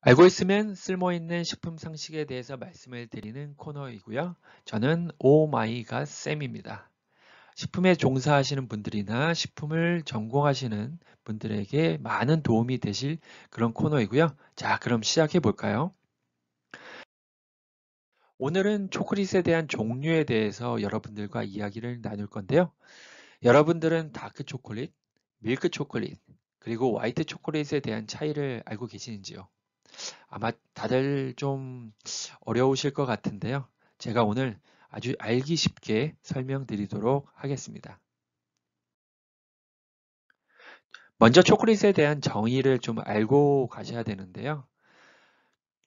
알고 있으면 쓸모있는 식품 상식에 대해서 말씀을 드리는 코너이고요. 저는 오마이갓 쌤입니다. 식품에 종사하시는 분들이나 식품을 전공하시는 분들에게 많은 도움이 되실 그런 코너이고요. 자, 그럼 시작해 볼까요? 오늘은 초콜릿에 대한 종류에 대해서 여러분들과 이야기를 나눌 건데요. 여러분들은 다크 초콜릿, 밀크 초콜릿, 그리고 화이트 초콜릿에 대한 차이를 알고 계시는지요? 아마 다들 좀 어려우실 것 같은데요. 제가 오늘 아주 알기 쉽게 설명드리도록 하겠습니다. 먼저 초콜릿에 대한 정의를 좀 알고 가셔야 되는데요.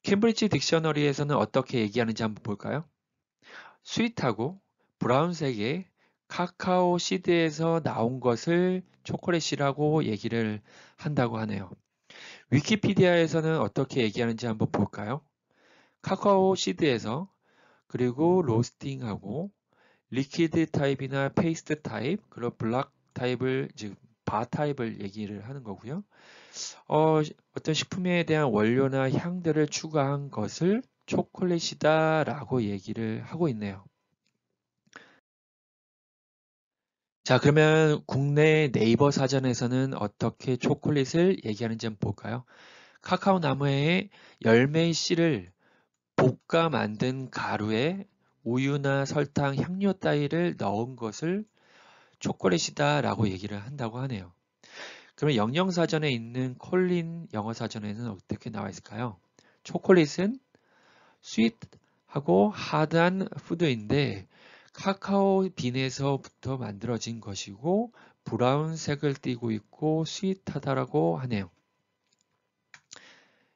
캠브리지 딕셔너리에서는 어떻게 얘기하는지 한번 볼까요? 스윗하고 브라운색의 카카오 시드에서 나온 것을 초콜릿이라고 얘기를 한다고 하네요. 위키피디아에서는 어떻게 얘기하는지 한번 볼까요? 카카오 시드에서 그리고 로스팅하고 리퀴드 타입이나 페이스트 타입, 그리고 블락 타입을 즉 바 타입을 얘기를 하는 거고요. 어떤 식품에 대한 원료나 향들을 추가한 것을 초콜릿이다라고 얘기를 하고 있네요. 자, 그러면 국내 네이버 사전에서는 어떻게 초콜릿을 얘기하는지 한번 볼까요? 카카오 나무의 열매의 씨를 볶아 만든 가루에 우유나 설탕, 향료 따위를 넣은 것을 초콜릿이다라고 얘기를 한다고 하네요. 그러면 영영사전에 있는 콜린 영어사전에는 어떻게 나와 있을까요? 초콜릿은 sweet하고 hard한 푸드인데 카카오 빈에서부터 만들어진 것이고 브라운색을 띠고 있고 sweet하다라고 하네요.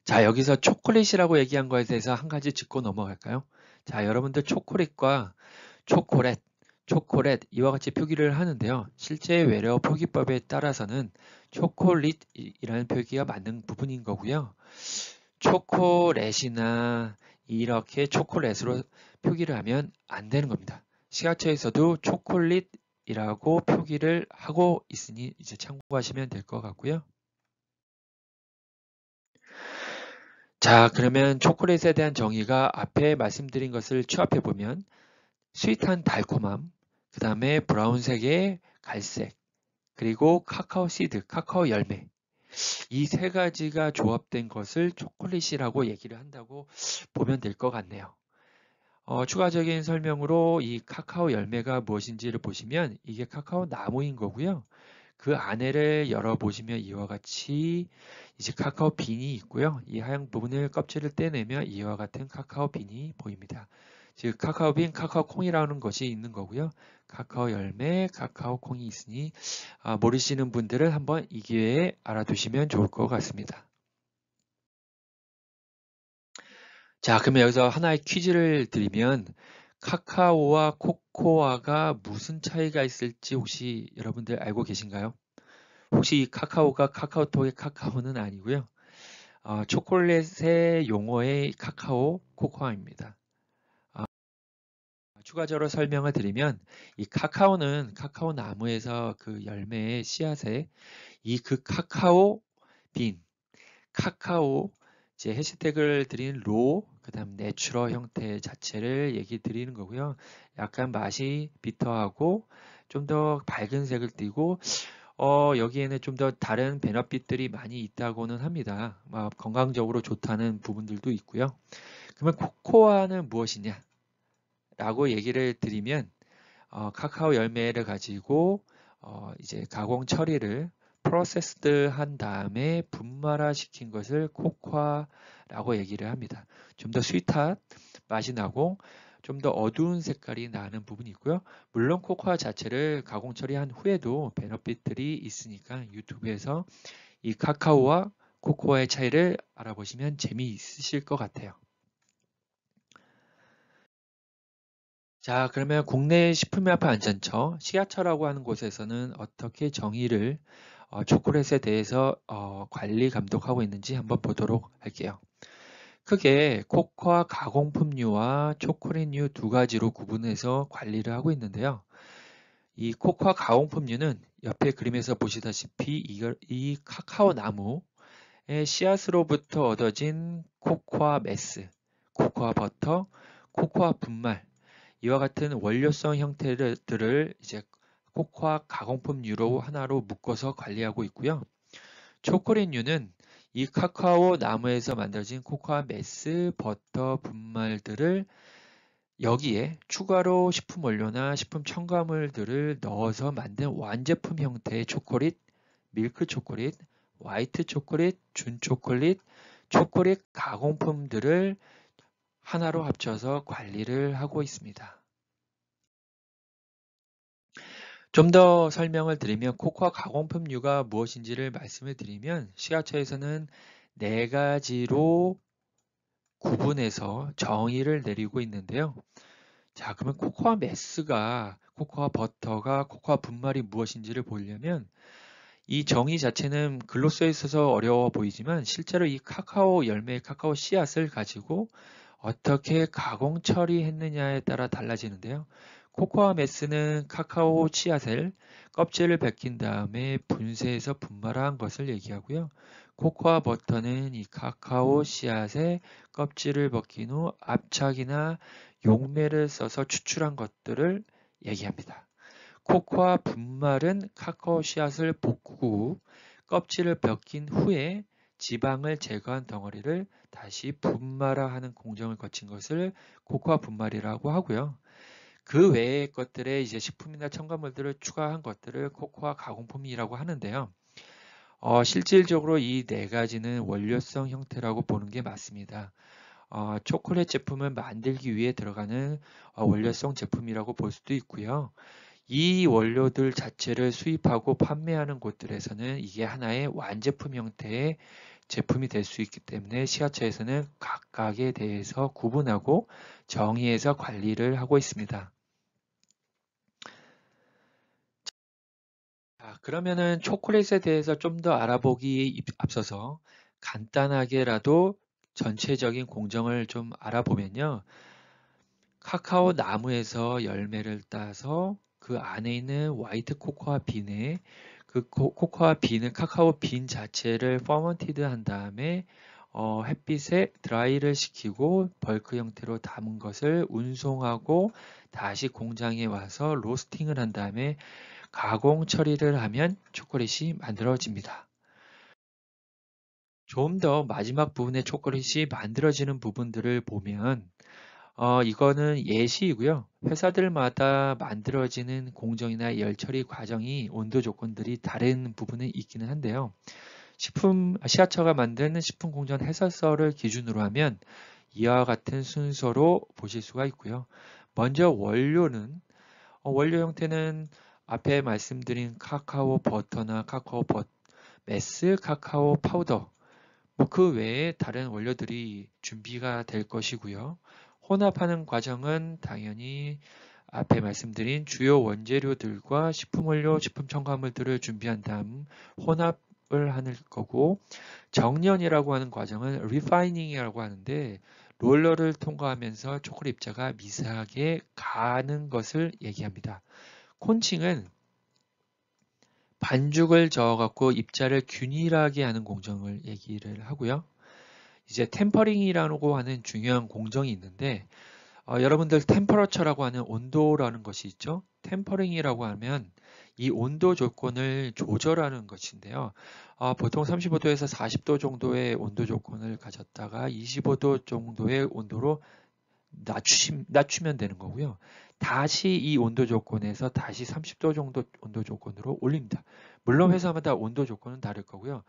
자, 여기서 초콜릿이라고 얘기한 거에 대해서 한 가지 짚고 넘어갈까요? 자, 여러분들 초콜릿과 초콜릿, 초콜릿 이와 같이 표기를 하는데요. 실제 외래어 표기법에 따라서는 초콜릿이라는 표기가 맞는 부분인 거고요. 초콜릿이나 이렇게 초콜릿으로 표기를 하면 안 되는 겁니다. 시각처에서도 초콜릿이라고 표기를 하고 있으니 이제 참고하시면 될 것 같고요. 자, 그러면 초콜릿에 대한 정의가 앞에 말씀드린 것을 취합해 보면 스윗한 달콤함, 그 다음에 브라운색의 갈색, 그리고 카카오 시드, 카카오 열매. 이 세 가지가 조합된 것을 초콜릿이라고 얘기를 한다고 보면 될 것 같네요. 추가적인 설명으로 이 카카오 열매가 무엇인지를 보시면 이게 카카오 나무인 거고요. 그 안에를 열어보시면 이와 같이 이제 카카오 빈이 있고요. 이 하얀 부분을 껍질을 떼내면 이와 같은 카카오 빈이 보입니다. 즉 카카오 빈, 카카오 콩이라는 것이 있는 거고요. 카카오 열매, 카카오 콩이 있으니 모르시는 분들은 한번 이 기회에 알아두시면 좋을 것 같습니다. 자, 그러면 여기서 하나의 퀴즈를 드리면 카카오와 코코아가 무슨 차이가 있을지 혹시 여러분들 알고 계신가요? 혹시 이 카카오가 카카오톡의 카카오는 아니고요. 초콜릿의 용어의 카카오, 코코아입니다. 아, 추가적으로 설명을 드리면 이 카카오는 카카오 나무에서 그 열매의 씨앗에 이 그 카카오 빈, 카카오 이제 해시태그를 드린 로, 그다음 내추럴 형태 자체를 얘기 드리는 거고요. 약간 맛이 비터하고 좀 더 밝은 색을 띠고 여기에는 좀 더 다른 베너핏들이 많이 있다고는 합니다. 건강적으로 좋다는 부분들도 있고요. 그러면 코코아는 무엇이냐? 라고 얘기를 드리면 카카오 열매를 가지고 이제 가공 처리를 프로세스드 한 다음에 분말화 시킨 것을 코코아라고 얘기를 합니다. 좀 더 스윗한 맛이 나고 좀 더 어두운 색깔이 나는 부분이 있고요. 물론 코코아 자체를 가공 처리한 후에도 베너핏들이 있으니까 유튜브에서 이 카카오와 코코아의 차이를 알아보시면 재미있으실 것 같아요. 자, 그러면 국내 식품의약품안전처, 식약처라고 하는 곳에서는 어떻게 정의를 초콜릿에 대해서 관리 감독하고 있는지 한번 보도록 할게요. 크게 코코아 가공품류와 초콜릿류 두 가지로 구분해서 관리를 하고 있는데요. 이 코코아 가공품류는 옆에 그림에서 보시다시피 이 카카오 나무의 씨앗으로부터 얻어진 코코아 메스, 코코아 버터, 코코아 분말 이와 같은 원료성 형태들을 이제 코코아 가공품류로 하나로 묶어서 관리하고 있고요. 초콜릿류는 이 카카오 나무에서 만들어진 코코아 메스, 버터, 분말들을 여기에 추가로 식품 원료나 식품 첨가물들을 넣어서 만든 완제품 형태의 초콜릿, 밀크 초콜릿, 화이트 초콜릿, 준 초콜릿, 초콜릿 가공품들을 하나로 합쳐서 관리를 하고 있습니다. 좀 더 설명을 드리면 코코아 가공품류가 무엇인지를 말씀을 드리면 시가처에서는 네 가지로 구분해서 정의를 내리고 있는데요. 자, 그러면 코코아 메스가, 코코아 버터가, 코코아 분말이 무엇인지를 보려면 이 정의 자체는 글로 써 있어서 어려워 보이지만 실제로 이 카카오 열매의 카카오 씨앗을 가지고 어떻게 가공 처리했느냐에 따라 달라지는데요. 코코아 메스는 카카오 씨앗을 껍질을 벗긴 다음에 분쇄해서 분말한 것을 얘기하고요. 코코아 버터는 이 카카오 씨앗의 껍질을 벗긴 후 압착이나 용매를 써서 추출한 것들을 얘기합니다. 코코아 분말은 카카오 씨앗을 볶고 후 껍질을 벗긴 후에 지방을 제거한 덩어리를 다시 분말화하는 공정을 거친 것을 코코아 분말이라고 하고요. 그 외의 것들에 이제 식품이나 첨가물들을 추가한 것들을 코코아 가공품이라고 하는데요. 실질적으로 이 네 가지는 원료성 형태라고 보는 게 맞습니다. 초콜릿 제품을 만들기 위해 들어가는 원료성 제품이라고 볼 수도 있고요. 이 원료들 자체를 수입하고 판매하는 곳들에서는 이게 하나의 완제품 형태의 제품이 될 수 있기 때문에 시가처에서는 각각에 대해서 구분하고 정의해서 관리를 하고 있습니다. 자, 그러면은 초콜릿에 대해서 좀 더 알아보기 앞서서 간단하게라도 전체적인 공정을 좀 알아보면요. 카카오 나무에서 열매를 따서 그 안에 있는 화이트 코코아 빈에 그 코코아 빈을 카카오 빈 자체를 퍼먼티드 한 다음에 햇빛에 드라이를 시키고 벌크 형태로 담은 것을 운송하고 다시 공장에 와서 로스팅을 한 다음에 가공 처리를 하면 초콜릿이 만들어집니다. 좀 더 마지막 부분에 초콜릿이 만들어지는 부분들을 보면 이거는 예시이고요. 회사들마다 만들어지는 공정이나 열 처리 과정이 온도 조건들이 다른 부분이 있기는 한데요. 시아처가 만든 식품 공정 해설서를 기준으로 하면 이와 같은 순서로 보실 수가 있고요. 먼저 원료는 원료 형태는 앞에 말씀드린 카카오 버터나 카카오 메스, 카카오 파우더 그 외에 다른 원료들이 준비가 될 것이고요. 혼합하는 과정은 당연히 앞에 말씀드린 주요 원재료들과 식품 원료, 식품 첨가물들을 준비한 다음 혼합을 하는 거고 정련이라고 하는 과정은 리파이닝이라고 하는데 롤러를 통과하면서 초콜릿 입자가 미세하게 가는 것을 얘기합니다. 콘칭은 반죽을 저어갖고 입자를 균일하게 하는 공정을 얘기를 하고요. 이제 템퍼링이라고 하는 중요한 공정이 있는데 여러분들 템퍼러처라고 하는 온도라는 것이 있죠. 템퍼링이라고 하면 이 온도 조건을 조절하는 것인데요. 보통 35도에서 40도 정도의 온도 조건을 가졌다가 25도 정도의 온도로 낮추면 되는 거고요. 다시 이 온도 조건에서 다시 30도 정도 온도 조건으로 올립니다. 물론 회사마다 온도 조건은 다를 거고요.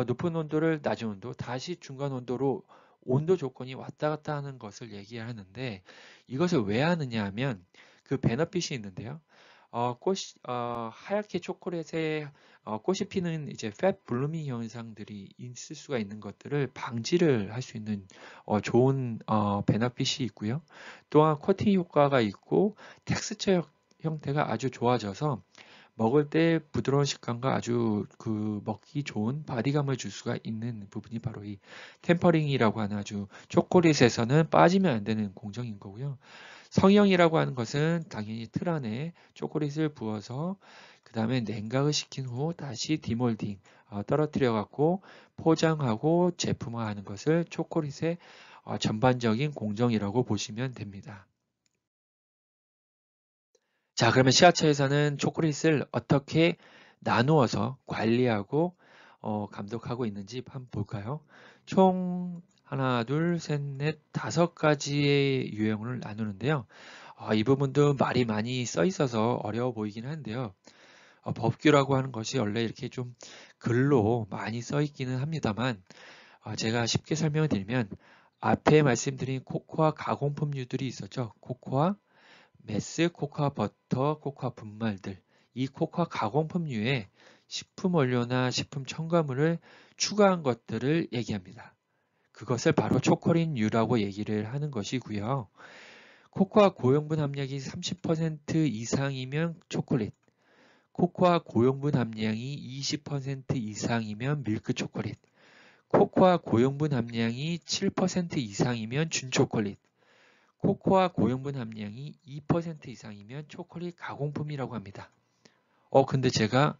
높은 온도를 낮은 온도, 다시 중간 온도로 온도 조건이 왔다 갔다 하는 것을 얘기하는데 이것을 왜 하느냐 하면 그 베너핏이 있는데요. 하얗게 초콜릿에 꽃이 피는 이제 팻 블루밍 현상들이 있을 수가 있는 것들을 방지를 할 수 있는 좋은 베너핏이 있고요. 또한 코팅 효과가 있고 텍스처 형태가 아주 좋아져서 먹을 때 부드러운 식감과 아주 그 먹기 좋은 바디감을 줄 수가 있는 부분이 바로 이 템퍼링이라고 하는 아주 초콜릿에서는 빠지면 안 되는 공정인 거고요. 성형이라고 하는 것은 당연히 틀 안에 초콜릿을 부어서 그 다음에 냉각을 시킨 후 다시 디몰딩, 떨어뜨려 갖고 포장하고 제품화하는 것을 초콜릿의 전반적인 공정이라고 보시면 됩니다. 자, 그러면 시가처에서는 초콜릿을 어떻게 나누어서 관리하고 감독하고 있는지 한번 볼까요? 총 하나, 둘, 셋, 넷, 5가지의 유형을 나누는데요. 이 부분도 말이 많이 써 있어서 어려워 보이긴 한데요. 법규라고 하는 것이 원래 이렇게 좀 글로 많이 써 있기는 합니다만, 제가 쉽게 설명을 드리면, 앞에 말씀드린 코코아 가공품류들이 있었죠. 코코아, 메스, 코코아 버터, 코코아 분말들. 이 코코아 가공품류에 식품 원료나 식품 첨가물을 추가한 것들을 얘기합니다. 그것을 바로 초콜릿류라고 얘기를 하는 것이고요. 코코아 고용분 함량이 30% 이상이면 초콜릿, 코코아 고용분 함량이 20% 이상이면 밀크 초콜릿, 코코아 고용분 함량이 7% 이상이면 준초콜릿, 코코아 고용분 함량이 2% 이상이면 초콜릿 가공품이라고 합니다. 근데 제가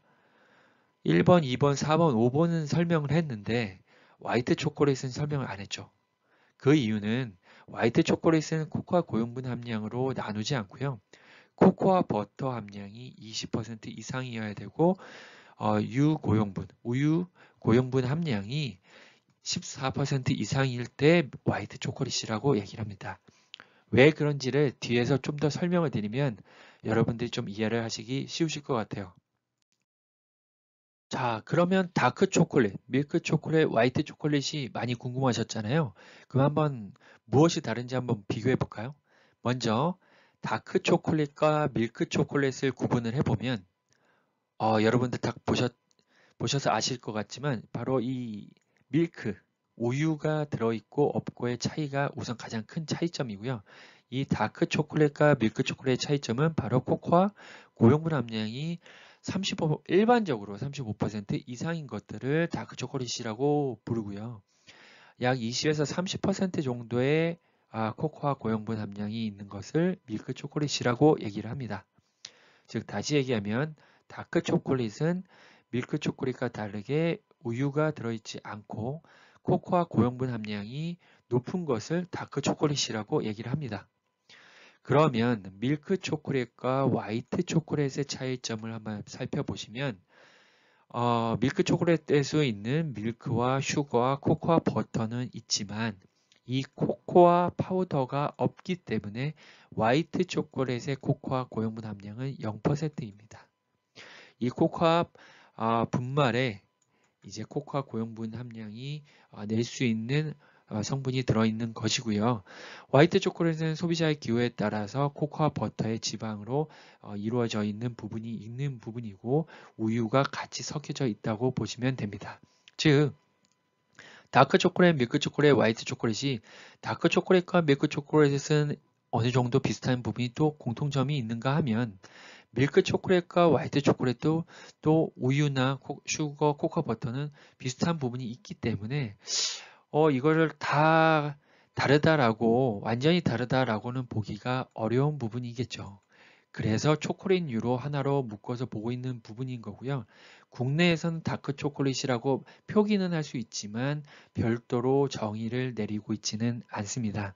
1번, 2번, 4번, 5번은 설명을 했는데 화이트 초콜릿은 설명을 안 했죠. 그 이유는 화이트 초콜릿은 코코아 고용분 함량으로 나누지 않고요. 코코아 버터 함량이 20% 이상이어야 되고 유고용분, 우유 고용분 함량이 14% 이상일 때 화이트 초콜릿이라고 얘기를 합니다. 왜 그런지를 뒤에서 좀 더 설명을 드리면 여러분들이 좀 이해를 하시기 쉬우실 것 같아요. 자, 그러면 다크 초콜릿, 밀크 초콜릿, 화이트 초콜릿이 많이 궁금하셨잖아요. 그럼 한번 무엇이 다른지 한번 비교해 볼까요? 먼저 다크 초콜릿과 밀크 초콜릿을 구분을 해보면 여러분들 딱 보셔서 아실 것 같지만 바로 이 밀크, 우유가 들어있고 없고의 차이가 우선 가장 큰 차이점이고요. 이 다크 초콜릿과 밀크 초콜릿의 차이점은 바로 코코아 고용분 함량이 일반적으로 35% 이상인 것들을 다크 초콜릿이라고 부르고요. 약 20에서 30% 정도의 코코아 고용분 함량이 있는 것을 밀크 초콜릿이라고 얘기를 합니다. 즉 다시 얘기하면 다크 초콜릿은 밀크 초콜릿과 다르게 우유가 들어있지 않고 코코아 고용분 함량이 높은 것을 다크 초콜릿이라고 얘기를 합니다. 그러면 밀크 초콜릿과 화이트 초콜릿의 차이점을 한번 살펴보시면 밀크 초콜릿에 있는 밀크와 슈거와 코코아 버터는 있지만 이 코코아 파우더가 없기 때문에 화이트 초콜릿의 코코아 고용분 함량은 0%입니다. 이 코코아 분말에 이제 코코아 고용분 함량이 낼 수 있는 성분이 들어있는 것이고요. 화이트 초콜릿은 소비자의 기호에 따라서 코코아 버터의 지방으로 이루어져 있는 부분이고 우유가 같이 섞여져 있다고 보시면 됩니다. 즉 다크 초콜릿, 밀크 초콜릿, 화이트 초콜릿이 다크 초콜릿과 밀크 초콜릿은 어느 정도 비슷한 부분이 또 공통점이 있는가 하면 밀크 초콜릿과 화이트 초콜릿도 또 우유나 슈거, 코코아 버터는 비슷한 부분이 있기 때문에 이거를 다 다르다라고 완전히 다르다라고는 보기가 어려운 부분이겠죠. 그래서 초콜릿류로 하나로 묶어서 보고 있는 부분인 거고요. 국내에서는 다크 초콜릿이라고 표기는 할 수 있지만 별도로 정의를 내리고 있지는 않습니다.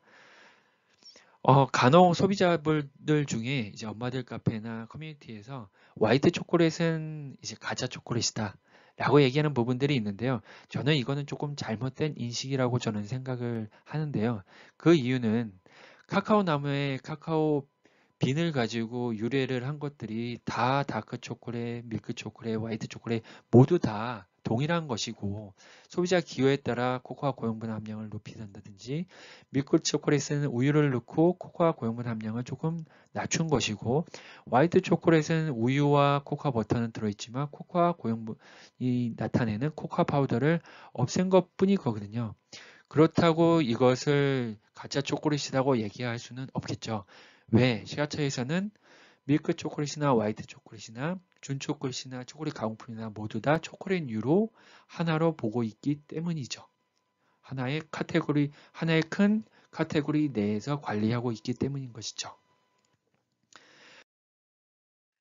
간혹 소비자분들 중에 이제 엄마들 카페나 커뮤니티에서 화이트 초콜릿은 이제 가짜 초콜릿이다 라고 얘기하는 부분들이 있는데요. 저는 이거는 조금 잘못된 인식이라고 저는 생각을 하는데요. 그 이유는 카카오 나무의 카카오 빈을 가지고 유래를 한 것들이 다 다크 초콜릿, 밀크 초콜릿, 화이트 초콜릿 모두 다 동일한 것이고 소비자 기호에 따라 코코아 고용분 함량을 높이는다든지 밀크 초콜릿은 우유를 넣고 코코아 고용분 함량을 조금 낮춘 것이고 화이트 초콜릿은 우유와 코코아 버터는 들어있지만 코코아 고용분이 나타내는 코코아 파우더를 없앤 것 뿐이거든요. 그렇다고 이것을 가짜 초콜릿이라고 얘기할 수는 없겠죠. 왜? 시가처에서는 밀크 초콜릿이나 화이트 초콜릿이나 준 초콜릿이나 초콜릿 가공품이나 모두 다 초콜릿류로 하나로 보고 있기 때문이죠. 하나의 큰 카테고리 내에서 관리하고 있기 때문인 것이죠.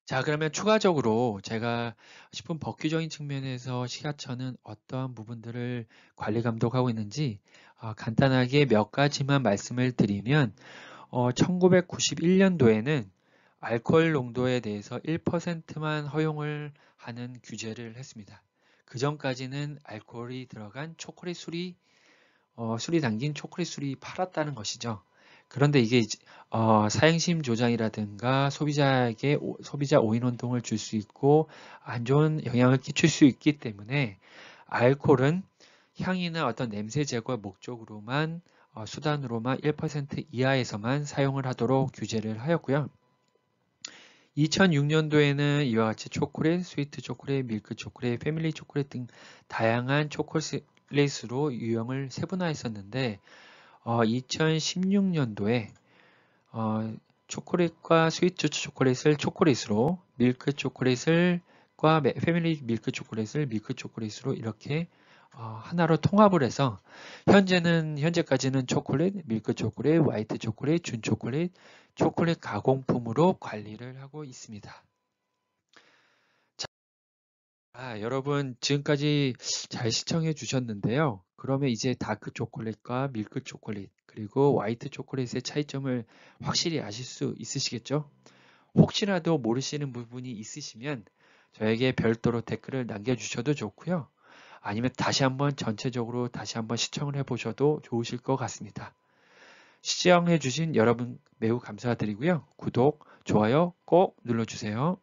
자, 그러면 추가적으로 제가 식품 법규적인 측면에서 식약처는 어떠한 부분들을 관리 감독하고 있는지 간단하게 몇 가지만 말씀을 드리면 1991년도에는 알코올 농도에 대해서 1%만 허용을 하는 규제를 했습니다. 그 전까지는 알코올이 들어간 초콜릿 술이 담긴 초콜릿 술이 팔았다는 것이죠. 그런데 이게 사행심 조장이라든가 소비자 오인 운동을 줄 수 있고 안 좋은 영향을 끼칠 수 있기 때문에 알코올은 향이나 어떤 냄새 제거 목적으로만 수단으로만 1% 이하에서만 사용을 하도록 규제를 하였고요. 2006년도에는 이와 같이 초콜릿, 스위트 초콜릿, 밀크 초콜릿, 패밀리 초콜릿 등 다양한 초콜릿으로 유형을 세분화했었는데 2016년도에 초콜릿과 스위트 초콜릿을 초콜릿으로, 밀크 초콜릿을 패밀리 밀크 초콜릿을 밀크 초콜릿으로 이렇게 하나로 통합을 해서 현재까지는 초콜릿, 밀크 초콜릿, 화이트 초콜릿, 준 초콜릿, 초콜릿 가공품으로 관리를 하고 있습니다. 여러분 지금까지 잘 시청해 주셨는데요. 그러면 이제 다크 초콜릿과 밀크 초콜릿 그리고 화이트 초콜릿의 차이점을 확실히 아실 수 있으시겠죠? 혹시라도 모르시는 부분이 있으시면 저에게 별도로 댓글을 남겨주셔도 좋고요. 아니면 전체적으로 다시 한번 시청을 해보셔도 좋으실 것 같습니다. 시청해 주신 여러분 매우 감사드리고요. 구독, 좋아요 꼭 눌러주세요.